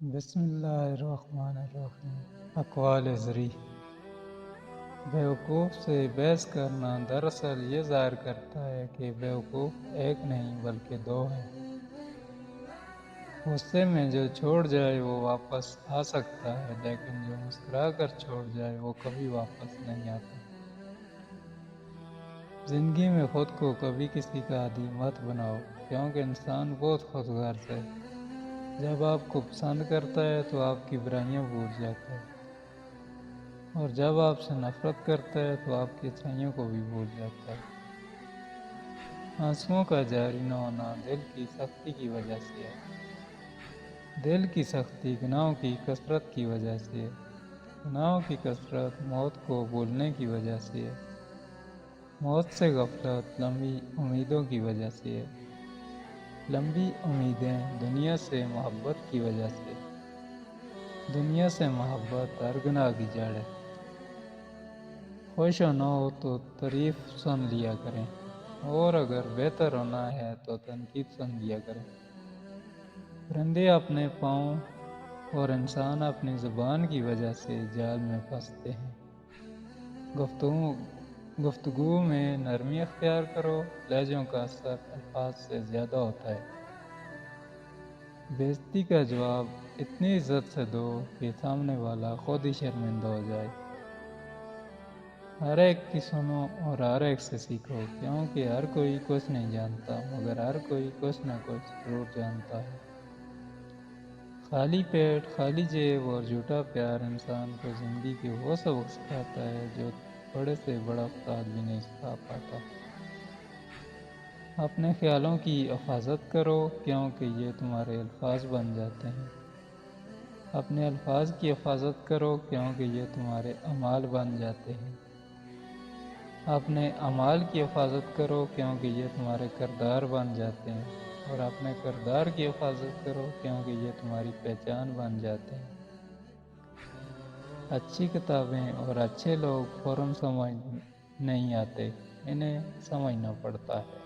بسم اللہ الرحمن الرحیم۔ اقوال زری: بیوقوف سے بحث کرنا دراصل یہ ظاہر کرتا ہے کہ بیوقوف ایک نہیں بلکہ دو ہیں۔ غصے میں جو چھوڑ جائے وہ واپس آ سکتا ہے، لیکن جو مسکرا کر چھوڑ جائے وہ کبھی واپس نہیں آتا۔ زندگی میں خود کو کبھی کسی کا عادی مت بناؤ، کیونکہ انسان بہت خود غرض ہے۔ جب آپ کو پسند کرتا ہے تو آپ کی برائیاں بھول جاتا ہے، اور جب آپ سے نفرت کرتا ہے تو آپ کی اچھائیوں کو بھی بھول جاتا ہے۔ آنسوؤں کا جاری نہ ہونا دل کی سختی کی وجہ سے ہے۔ دل کی سختی گناہوں کی کثرت کی وجہ سے ہے۔ گناہوں کی کثرت موت کو بھولنے کی وجہ سے ہے۔ موت سے غفلت لمبی امیدوں کی وجہ سے ہے۔ لمبی امیدیں دنیا سے محبت کی وجہ سے۔ دنیا سے محبت ہر گناہ کی جڑ ہے۔ خوش ہونا ہو تو تعریف سن لیا کریں، اور اگر بہتر ہونا ہے تو تنقید سن لیا کریں۔ پرندے اپنے پاؤں اور انسان اپنی زبان کی وجہ سے جال میں پھنستے ہیں۔ گفتگو میں نرمی اختیار کرو، لہجوں کا اثر الفاظ سے زیادہ ہوتا ہے۔ بے عزتی کا جواب اتنی عزت سے دو کہ سامنے والا خود ہی شرمندہ ہو جائے۔ ہر ایک کی سنو اور ہر ایک سے سیکھو، کیونکہ ہر کوئی کچھ نہیں جانتا، مگر ہر کوئی کچھ نہ کچھ ضرور جانتا ہے۔ خالی پیٹ، خالی جیب اور جھوٹا پیار انسان کو زندگی کے وہ سبق سکھاتا ہے جو بڑے سے بڑا استاد بھی نہیں سکھا پاتا۔ اپنے خیالوں کی حفاظت کرو، کیونکہ یہ تمہارے الفاظ بن جاتے ہیں۔ اپنے الفاظ کی حفاظت کرو، کیونکہ یہ تمہارے اعمال بن جاتے ہیں۔ اپنے اعمال کی حفاظت کرو، کیونکہ یہ تمہارے کردار بن جاتے ہیں، اور اپنے کردار کی حفاظت کرو، کیونکہ یہ تمہاری پہچان بن جاتے ہیں۔ اچھی کتابیں اور اچھے لوگ فوراً سمجھ نہیں آتے، انہیں سمجھنا پڑتا ہے۔